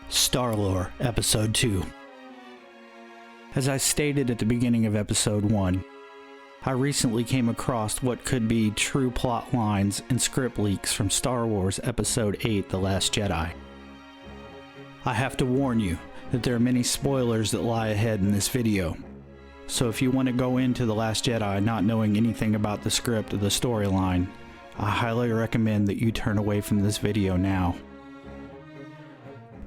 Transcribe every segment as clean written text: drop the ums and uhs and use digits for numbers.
Star Lore, Episode 2. As I stated at the beginning of Episode 1, I recently came across what could be true plot lines and script leaks from Star Wars Episode 8, The Last Jedi. I have to warn you that there are many spoilers that lie ahead in this video, so if you want to go into The Last Jedi not knowing anything about the script or the storyline, I highly recommend that you turn away from this video now.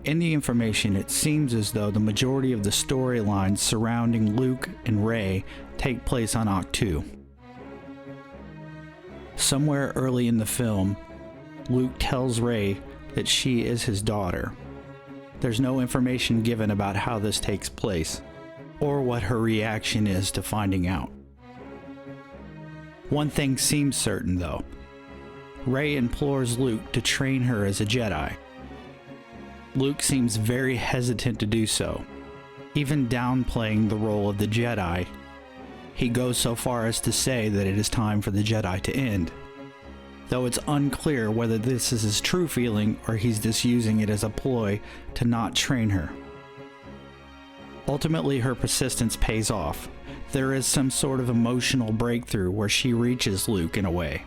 In the information, it seems as though the majority of the storylines surrounding Luke and Rey take place on Jakku. Somewhere early in the film, Luke tells Rey that she is his daughter. There's no information given about how this takes place, or what her reaction is to finding out. One thing seems certain though. Rey implores Luke to train her as a Jedi. Luke seems very hesitant to do so, even downplaying the role of the Jedi. He goes so far as to say that it is time for the Jedi to end, though it's unclear whether this is his true feeling or he's just using it as a ploy to not train her. Ultimately, her persistence pays off. There is some sort of emotional breakthrough where she reaches Luke in a way.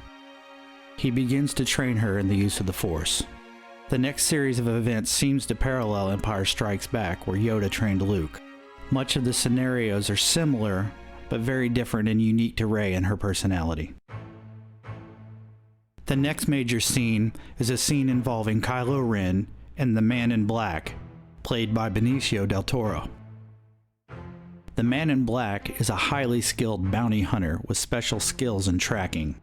He begins to train her in the use of the Force. The next series of events seems to parallel Empire Strikes Back, where Yoda trained Luke. Much of the scenarios are similar, but very different and unique to Rey and her personality. The next major scene is a scene involving Kylo Ren and the Man in Black, played by Benicio del Toro. The Man in Black is a highly skilled bounty hunter with special skills in tracking.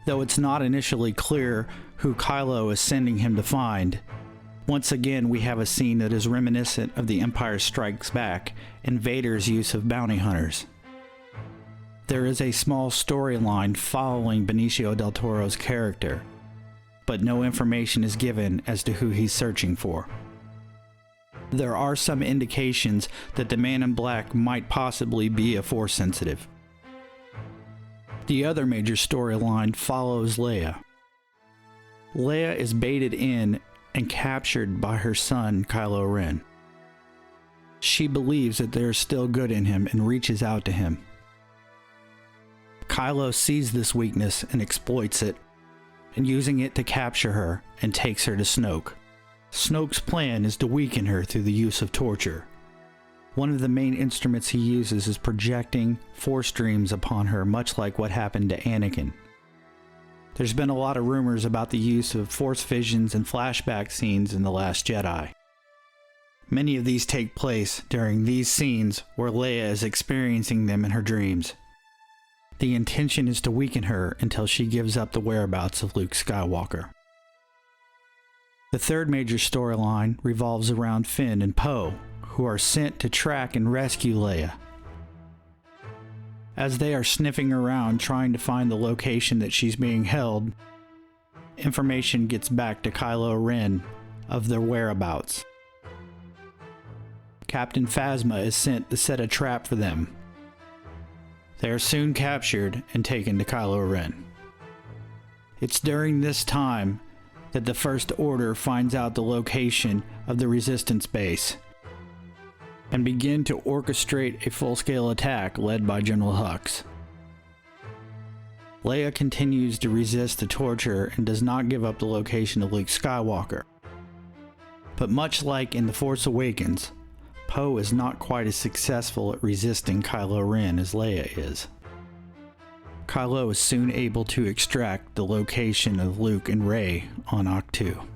Though it's not initially clear who Kylo is sending him to find, once again we have a scene that is reminiscent of the Empire Strikes Back and Vader's use of bounty hunters. There is a small storyline following Benicio del Toro's character, but no information is given as to who he's searching for. There are some indications that the Man in Black might possibly be a Force sensitive. The other major storyline follows Leia. Leia is baited in and captured by her son, Kylo Ren. She believes that there is still good in him and reaches out to him. Kylo sees this weakness and exploits it, and using it to capture her and takes her to Snoke. Snoke's plan is to weaken her through the use of torture. One of the main instruments he uses is projecting Force dreams upon her, much like what happened to Anakin. There's been a lot of rumors about the use of Force visions and flashback scenes in The Last Jedi. Many of these take place during these scenes where Leia is experiencing them in her dreams. The intention is to weaken her until she gives up the whereabouts of Luke Skywalker. The third major storyline revolves around Finn and Poe, who are sent to track and rescue Leia. As they are sniffing around trying to find the location that she's being held, information gets back to Kylo Ren of their whereabouts. Captain Phasma is sent to set a trap for them. They are soon captured and taken to Kylo Ren. It's during this time that the First Order finds out the location of the Resistance base and begin to orchestrate a full-scale attack led by General Hux. Leia continues to resist the torture and does not give up the location of Luke Skywalker. But much like in The Force Awakens, Poe is not quite as successful at resisting Kylo Ren as Leia is. Kylo is soon able to extract the location of Luke and Rey on Jakku.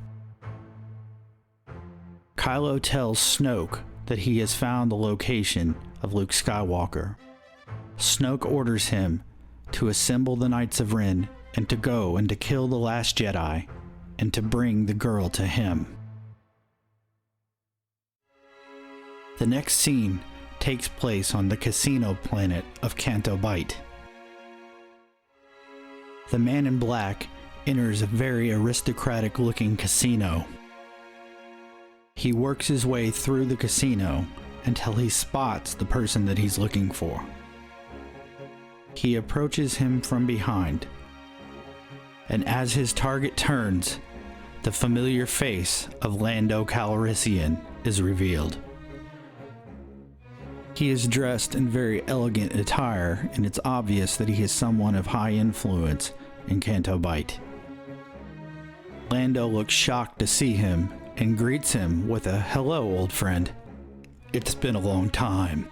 Kylo tells Snoke that he has found the location of Luke Skywalker. Snoke orders him to assemble the Knights of Ren and to go and to kill the last Jedi and to bring the girl to him. The next scene takes place on the casino planet of Canto Bight. The Man in Black enters a very aristocratic-looking casino. He works his way through the casino until he spots the person that he's looking for. He approaches him from behind, and as his target turns, the familiar face of Lando Calrissian is revealed. He is dressed in very elegant attire, and it's obvious that he is someone of high influence in Canto Bight. Lando looks shocked to see him and greets him with a "Hello, old friend. It's been a long time.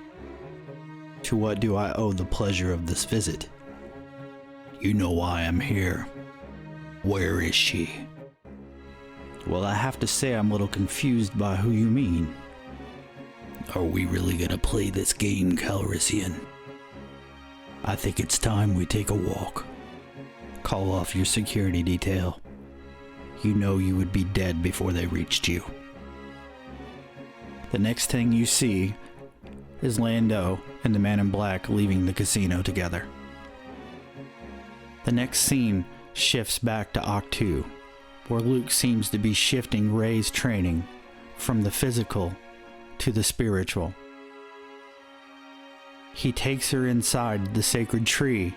To what do I owe the pleasure of this visit? You know why I'm here. Where is she?" "Well, I have to say I'm a little confused by who you mean." "Are we really gonna play this game, Calrissian? I think it's time we take a walk. Call off your security detail. You know you would be dead before they reached you." The next thing you see is Lando and the man in black leaving the casino together. The next scene shifts back to Ahch-To, where Luke seems to be shifting Rey's training from the physical to the spiritual. He takes her inside the sacred tree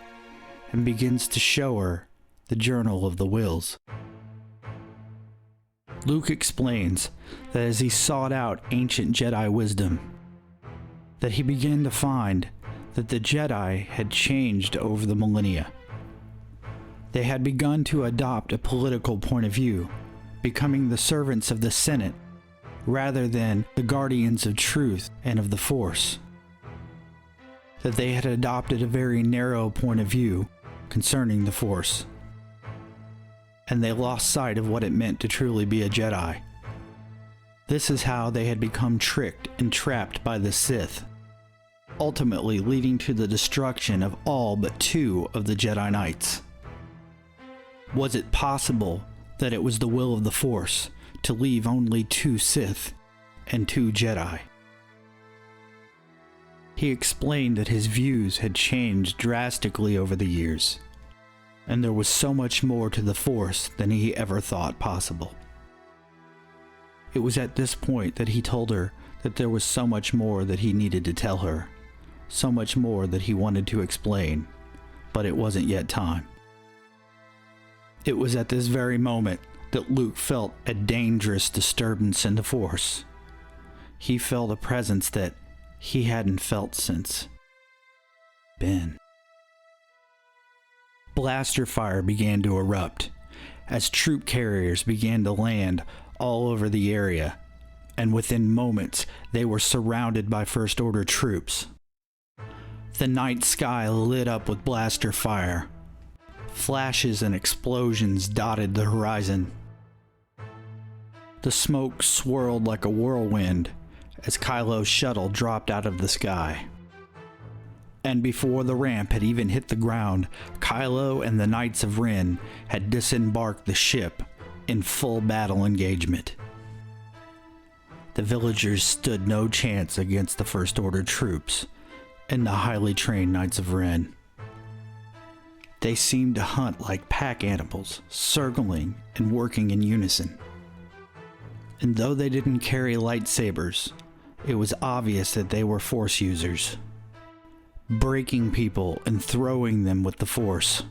and begins to show her the Journal of the Wills. Luke explains that as he sought out ancient Jedi wisdom, that he began to find that the Jedi had changed over the millennia. They had begun to adopt a political point of view, becoming the servants of the Senate rather than the guardians of truth and of the Force. That they had adopted a very narrow point of view concerning the Force, and they lost sight of what it meant to truly be a Jedi. This is how they had become tricked and trapped by the Sith, ultimately leading to the destruction of all but 2 of the Jedi Knights. Was it possible that it was the will of the Force to leave only 2 Sith and 2 Jedi? He explained that his views had changed drastically over the years, and there was so much more to the Force than he ever thought possible. It was at this point that he told her that there was so much more that he needed to tell her, so much more that he wanted to explain, but it wasn't yet time. It was at this very moment that Luke felt a dangerous disturbance in the Force. He felt a presence that he hadn't felt since Ben. Blaster fire began to erupt as troop carriers began to land all over the area, and within moments they were surrounded by First Order troops. The night sky lit up with blaster fire. Flashes and explosions dotted the horizon. The smoke swirled like a whirlwind as Kylo's shuttle dropped out of the sky. And before the ramp had even hit the ground, Kylo and the Knights of Ren had disembarked the ship in full battle engagement. The villagers stood no chance against the First Order troops and the highly trained Knights of Ren. They seemed to hunt like pack animals, circling and working in unison. And though they didn't carry lightsabers, it was obvious that they were Force users, breaking people and throwing them with the Force,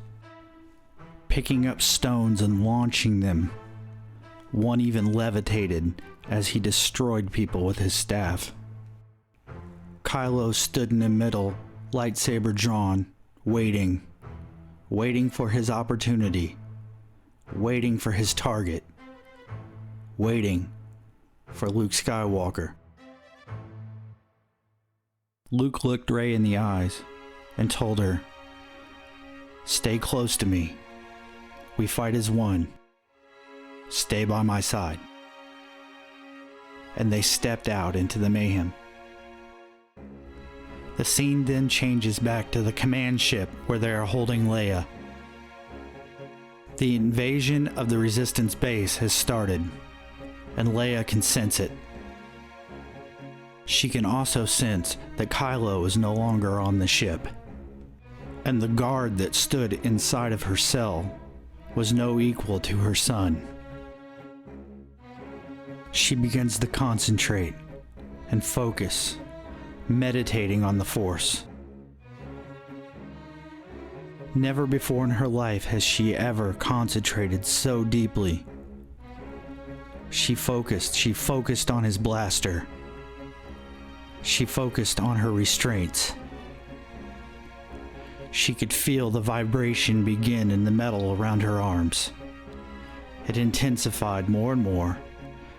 picking up stones and launching them. One even levitated as he destroyed people with his staff. Kylo stood in the middle, lightsaber drawn, waiting for his opportunity, waiting for his target, waiting for Luke Skywalker. Luke looked Rey in the eyes and told her, "Stay close to me. We fight as one. Stay by my side." And they stepped out into the mayhem. The scene then changes back to the command ship where they are holding Leia. The invasion of the Resistance base has started, and Leia can sense it. She can also sense that Kylo is no longer on the ship, and the guard that stood inside of her cell was no equal to her son. She begins to concentrate and focus, meditating on the Force. Never before in her life has she ever concentrated so deeply She focused on his blaster. She focused on her restraints. She could feel the vibration begin in the metal around her arms. It intensified more and more,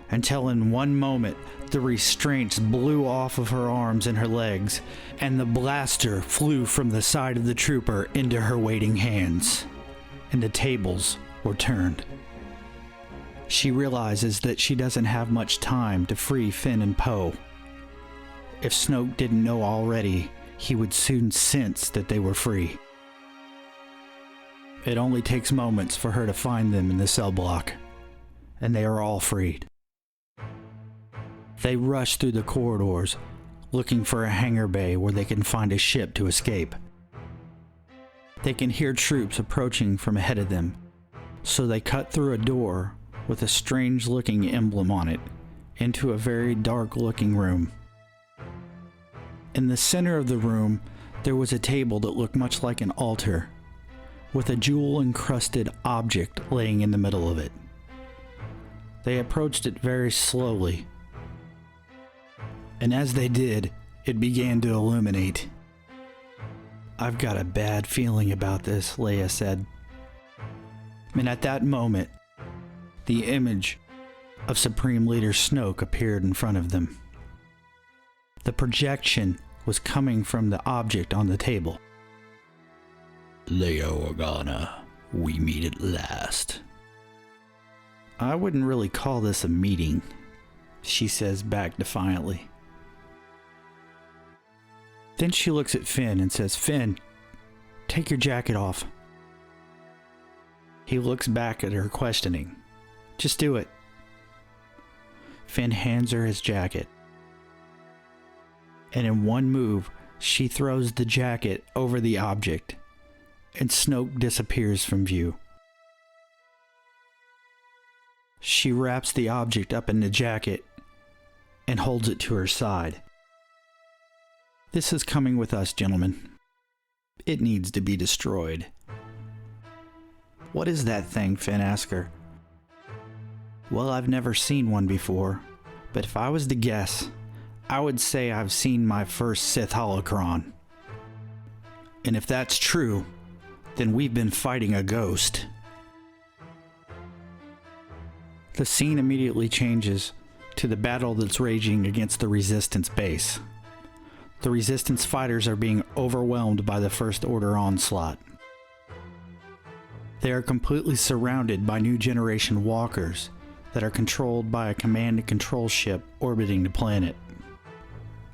until in one moment the restraints blew off of her arms and her legs, and the blaster flew from the side of the trooper into her waiting hands, and the tables were turned. She realizes that she doesn't have much time to free Finn and Poe. If Snoke didn't know already, he would soon sense that they were free. It only takes moments for her to find them in the cell block, and they are all freed. They rush through the corridors, looking for a hangar bay where they can find a ship to escape. They can hear troops approaching from ahead of them, so they cut through a door with a strange-looking emblem on it into a very dark-looking room. In the center of the room, there was a table that looked much like an altar, with a jewel-encrusted object laying in the middle of it. They approached it very slowly, and as they did, it began to illuminate. "I've got a bad feeling about this," Leia said. And at that moment, the image of Supreme Leader Snoke appeared in front of them. The projection was coming from the object on the table. "Leia Organa, we meet at last." "I wouldn't really call this a meeting," she says back defiantly. Then she looks at Finn and says, "Finn, take your jacket off." He looks back at her questioning. "Just do it." Finn hands her his jacket. And in one move, she throws the jacket over the object, and Snoke disappears from view. She wraps the object up in the jacket and holds it to her side. "This is coming with us, gentlemen. It needs to be destroyed." "What is that thing?" Finn asks her. "Well, I've never seen one before, but if I was to guess, I would say I've seen my first Sith holocron. And if that's true, then we've been fighting a ghost." The scene immediately changes to the battle that's raging against the Resistance base. The Resistance fighters are being overwhelmed by the First Order onslaught. They are completely surrounded by new generation walkers that are controlled by a command and control ship orbiting the planet.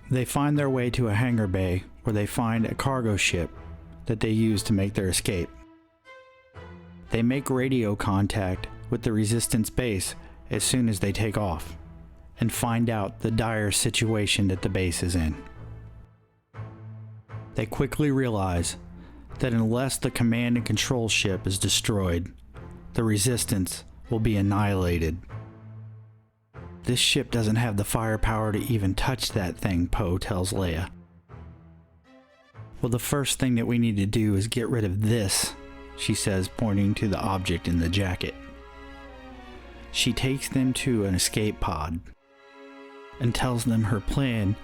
They find their way to a hangar bay where they find a cargo ship that they use to make their escape. They make radio contact with the Resistance base as soon as they take off, and find out the dire situation that the base is in. They quickly realize that unless the command and control ship is destroyed, the Resistance will be annihilated. "This ship doesn't have the firepower to even touch that thing," Poe tells Leia. "Well, the first thing that we need to do is get rid of this," she says, pointing to the object in the jacket. She takes them to an escape pod and tells them her plan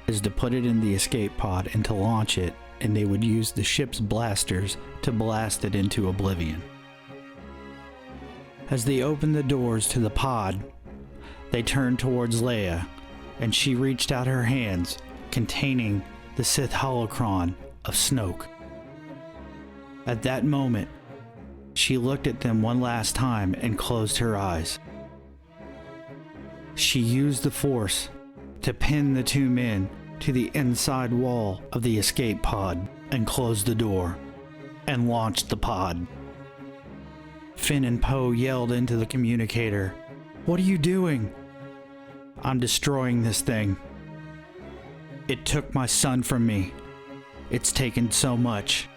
is to put it in the escape pod and to launch it, and they would use the ship's blasters to blast it into oblivion. As they open the doors to the pod, they turned towards Leia, and she reached out her hands containing the Sith holocron of Snoke. At that moment, she looked at them one last time and closed her eyes. She used the Force to pin the two men to the inside wall of the escape pod and closed the door and launched the pod. Finn and Poe yelled into the communicator, "What are you doing?" "I'm destroying this thing. It took my son from me. It's taken so much.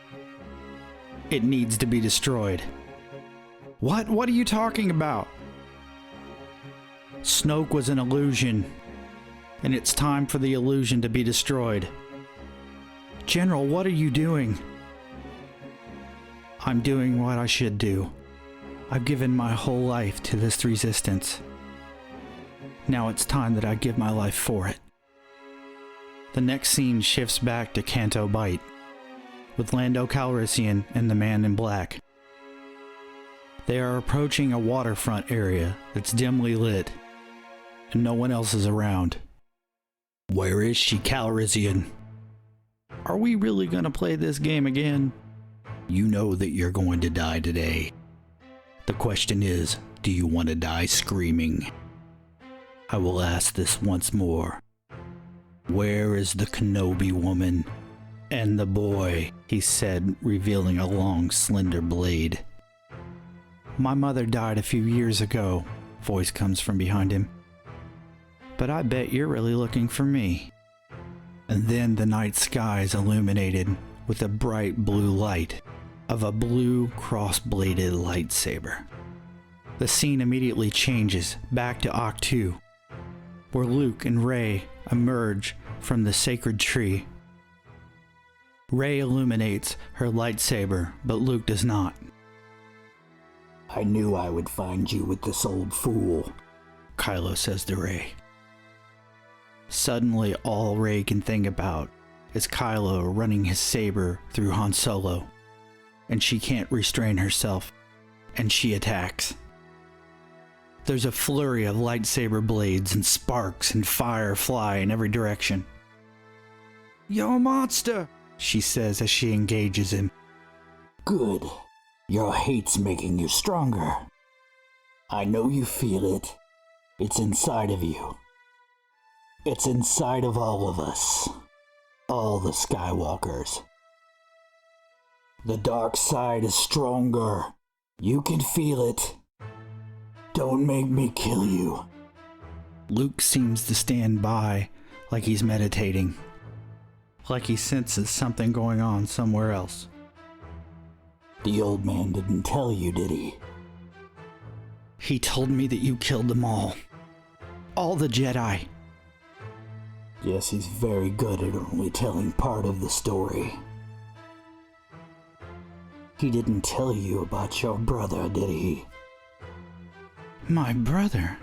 It needs to be destroyed." What are you talking about?" "Snoke was an illusion, and it's time for the illusion to be destroyed." "General, what are you doing?" "I'm doing what I should do. I've given my whole life to this Resistance. Now it's time that I give my life for it. The next scene shifts back to Canto Bight, with Lando Calrissian and the Man in Black. They are approaching a waterfront area that's dimly lit, and no one else is around. Where is she, Calrissian? Are we really gonna play this game again? You know that you're going to die today. The question is, do you want to die screaming? I will ask this once more. Where is the Kenobi woman? And the boy, he said, revealing a long, slender blade. My mother died a few years ago, voice comes from behind him. But I bet you're really looking for me. And then the night sky is illuminated with a bright blue light of a blue cross-bladed lightsaber. The scene immediately changes back to Ahch-To, where Luke and Rey emerge from the sacred tree. Rey illuminates her lightsaber, but Luke does not. I knew I would find you with this old fool, Kylo says to Rey. Suddenly, all Rey can think about is Kylo running his saber through Han Solo, and she can't restrain herself, and she attacks. There's a flurry of lightsaber blades and sparks and fire fly in every direction. You're a monster, she says as she engages him. Good. Your hate's making you stronger. I know you feel it. It's inside of you. It's inside of all of us. All the Skywalkers. The dark side is stronger. You can feel it. Don't make me kill you. Luke seems to stand by like he's meditating, like he senses something going on somewhere else. The old man didn't tell you, did he? He told me that you killed them all. All the Jedi. Yes, he's very good at only telling part of the story. He didn't tell you about your brother, did he? My brother?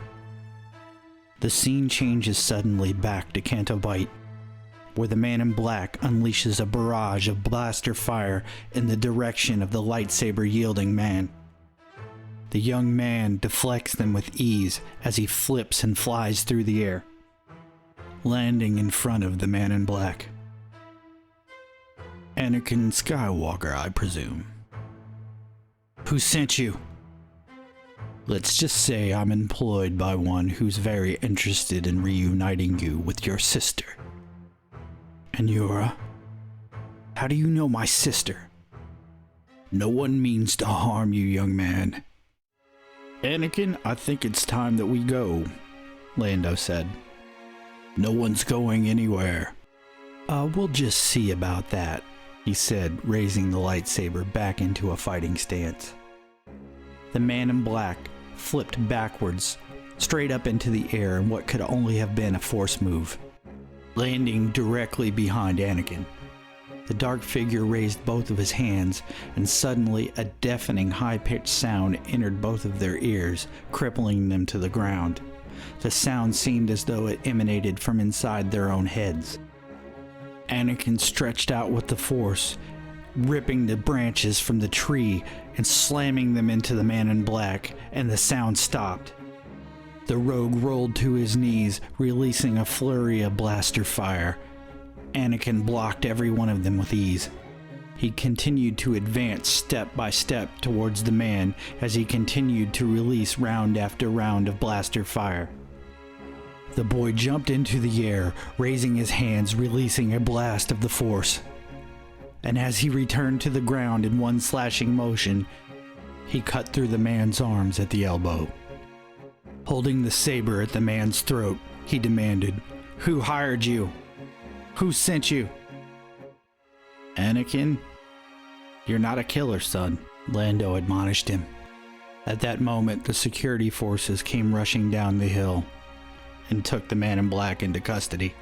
The scene changes suddenly back to Canto Bight, where the Man in Black unleashes a barrage of blaster fire in the direction of the lightsaber-yielding man. The young man deflects them with ease as he flips and flies through the air, landing in front of the Man in Black. Anakin Skywalker, I presume. Who sent you? Let's just say I'm employed by one who's very interested in reuniting you with your sister. And Yura? How do you know my sister? No one means to harm you, young man. Anakin, I think it's time that we go, Lando said. No one's going anywhere. We'll just see about that, he said, raising the lightsaber back into a fighting stance. The Man in Black flipped backwards, straight up into the air in what could only have been a force move, landing directly behind Anakin. The dark figure raised both of his hands, and suddenly a deafening high-pitched sound entered both of their ears, crippling them to the ground. The sound seemed as though it emanated from inside their own heads. Anakin stretched out with the Force, ripping the branches from the tree and slamming them into the Man in Black, and the sound stopped. The rogue rolled to his knees, releasing a flurry of blaster fire. Anakin blocked every one of them with ease. He continued to advance step by step towards the man as he continued to release round after round of blaster fire. The boy jumped into the air, raising his hands, releasing a blast of the Force. And as he returned to the ground in one slashing motion, he cut through the man's arms at the elbow. Holding the saber at the man's throat, he demanded, "Who hired you? Who sent you?" Anakin, you're not a killer, son, Lando admonished him. At that moment, the security forces came rushing down the hill and took the Man in Black into custody.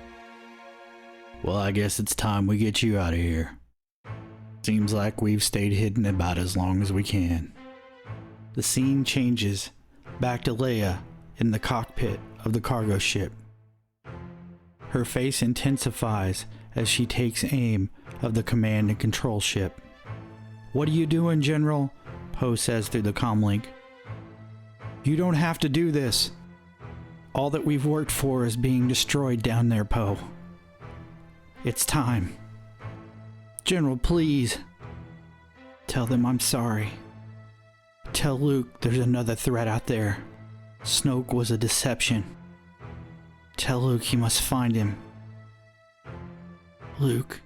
Well, I guess it's time we get you out of here. Seems like we've stayed hidden about as long as we can. The scene changes back to Leia in the cockpit of the cargo ship. Her face intensifies as she takes aim of the command and control ship. "What are you doing, General?" Poe says through the comlink. "You don't have to do this. All that we've worked for is being destroyed down there, Poe. It's time. General, please. Tell them I'm sorry. Tell Luke there's another threat out there. Snoke was a deception. Tell Luke he must find him." Luke.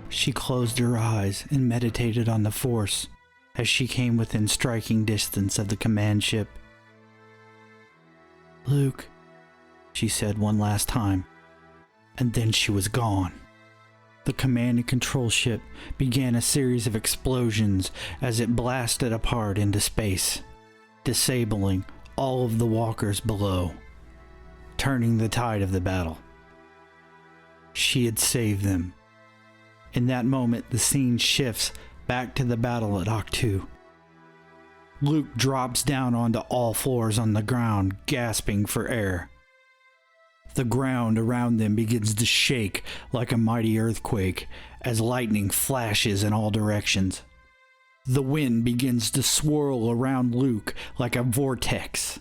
She closed her eyes and meditated on the Force as she came within striking distance of the command ship. "Luke," she said one last time, and then she was gone. The command and control ship began a series of explosions as it blasted apart into space, disabling all of the walkers below, turning the tide of the battle. She had saved them. In that moment, the scene shifts back to the battle at Jakku. Luke drops down onto all fours on the ground, gasping for air. The ground around them begins to shake like a mighty earthquake as lightning flashes in all directions. The wind begins to swirl around Luke like a vortex.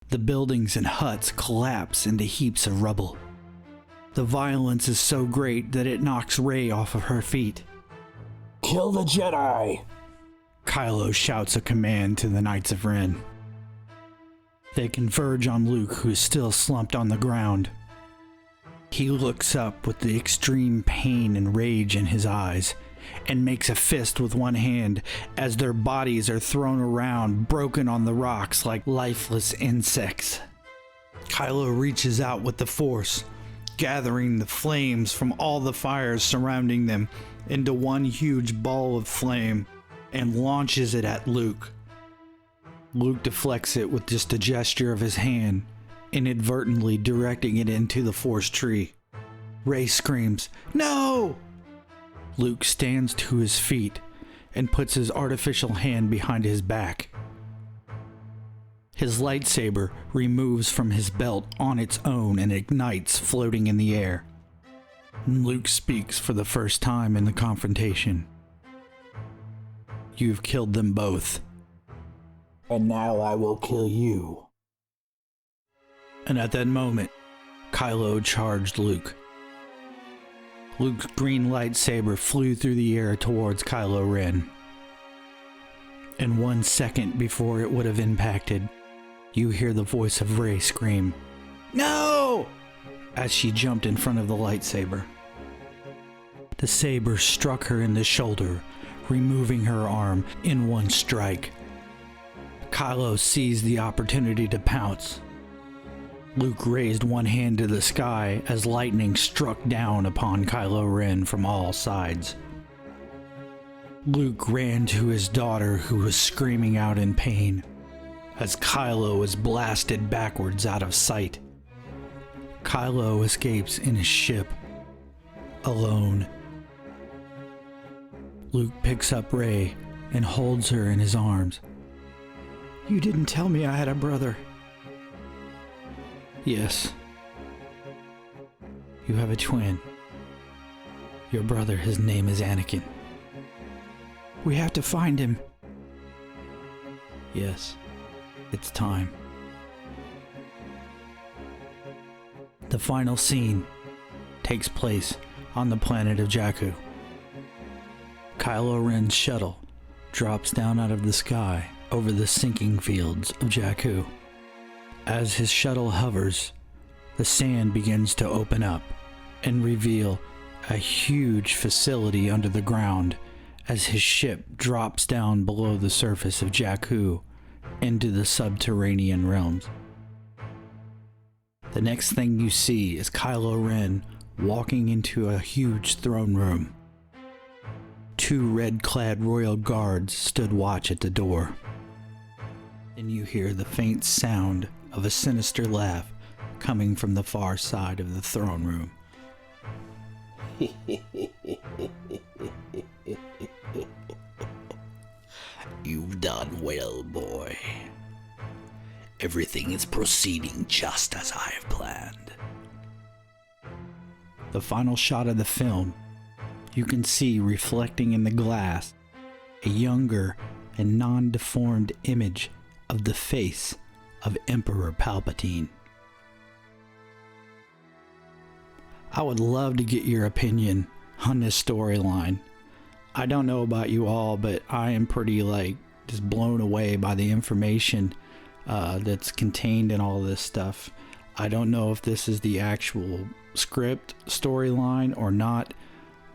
The buildings and huts collapse into heaps of rubble. The violence is so great that it knocks Rey off of her feet. "Kill the Jedi!" Kylo shouts a command to the Knights of Ren. They converge on Luke, who is still slumped on the ground. He looks up with the extreme pain and rage in his eyes and makes a fist with one hand as their bodies are thrown around, broken on the rocks like lifeless insects. Kylo reaches out with the Force, gathering the flames from all the fires surrounding them into one huge ball of flame and launches it at Luke. Luke deflects it with just a gesture of his hand, inadvertently directing it into the Force tree. Rey screams, "No!" Luke stands to his feet and puts his artificial hand behind his back. His lightsaber removes from his belt on its own and ignites, floating in the air. Luke speaks for the first time in the confrontation. "You've killed them both. And now I will kill you." And at that moment, Kylo charged Luke. Luke's green lightsaber flew through the air towards Kylo Ren. And 1 second before it would have impacted, you hear the voice of Rey scream, "No!" as she jumped in front of the lightsaber. The saber struck her in the shoulder, removing her arm in one strike. Kylo seized the opportunity to pounce. Luke raised one hand to the sky as lightning struck down upon Kylo Ren from all sides. Luke ran to his daughter, who was screaming out in pain, as Kylo was blasted backwards out of sight. Kylo escapes in his ship, alone. Luke picks up Rey and holds her in his arms. "You didn't tell me I had a brother." "Yes. You have a twin. Your brother, his name is Anakin." "We have to find him." "Yes, it's time." The final scene takes place on the planet of Jakku. Kylo Ren's shuttle drops down out of the sky over the sinking fields of Jakku. As his shuttle hovers, the sand begins to open up and reveal a huge facility under the ground as his ship drops down below the surface of Jakku into the subterranean realms. The next thing you see is Kylo Ren walking into a huge throne room. 2 red-clad royal guards stood watch at the door. Then you hear the faint sound of a sinister laugh coming from the far side of the throne room. You've done well, boy. Everything is proceeding just as I have planned. The final shot of the film, you can see reflecting in the glass a younger and non-deformed image of the face of Emperor Palpatine. I would love to get your opinion on this storyline. I don't know about you all, but I am pretty just blown away by the information that's contained in all this stuff. I don't know if this is the actual script storyline or not,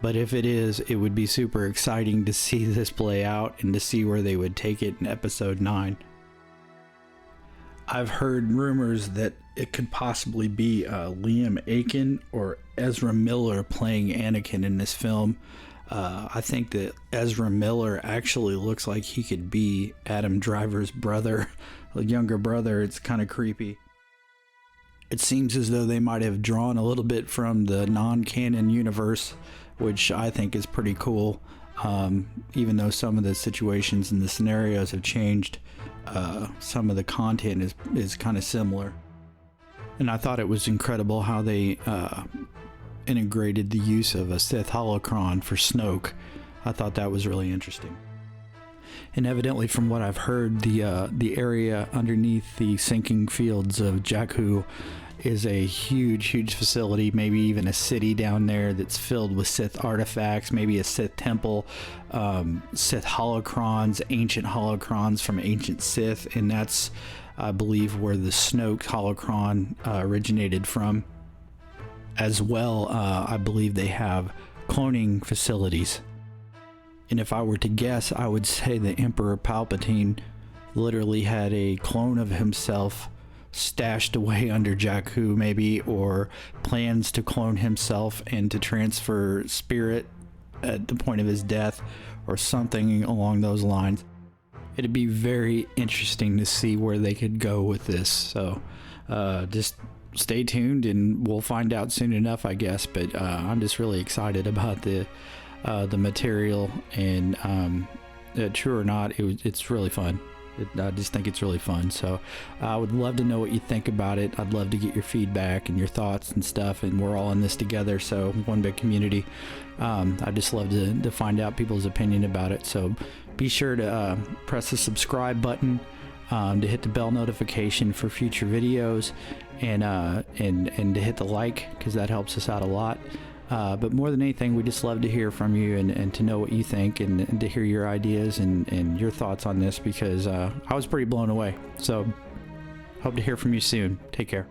but if it is, it would be super exciting to see this play out and to see where they would take it in episode 9. I've heard rumors that it could possibly be Liam Aiken or Ezra Miller playing Anakin in this film. I think that Ezra Miller actually looks like he could be Adam Driver's brother, a younger brother. It's kind of creepy. It seems as though they might have drawn a little bit from the non-canon universe, which I think is pretty cool. Even though some of the situations and the scenarios have changed, some of the content is kind of similar. And I thought it was incredible how they integrated the use of a Sith holocron for Snoke. I thought that was really interesting. And evidently, from what I've heard, the area underneath the sinking fields of Jakku is a huge facility, maybe even a city down there that's filled with Sith artifacts, maybe a Sith temple, Sith holocrons, ancient holocrons from ancient Sith, and that's, I believe, where the Snoke holocron originated from. As well, I believe they have cloning facilities. And if I were to guess, I would say that Emperor Palpatine literally had a clone of himself stashed away under Jakku, maybe, or plans to clone himself and to transfer spirit at the point of his death, or something along those lines. It'd be very interesting to see where they could go with this. So just stay tuned and we'll find out soon enough, I guess. But I'm just really excited about the material, and true or not, it's really fun. I just think it's really fun. So I would love to know what you think about it. I'd love to get your feedback and your thoughts and stuff, and we're all in this together, so one big community. I just love to find out people's opinion about it. So be sure to press the subscribe button, to hit the bell notification for future videos, and to hit the like, because that helps us out a lot. But more than anything, we just love to hear from you and to know what you think, and to hear your ideas and your thoughts on this, because I was pretty blown away. So hope to hear from you soon. Take care.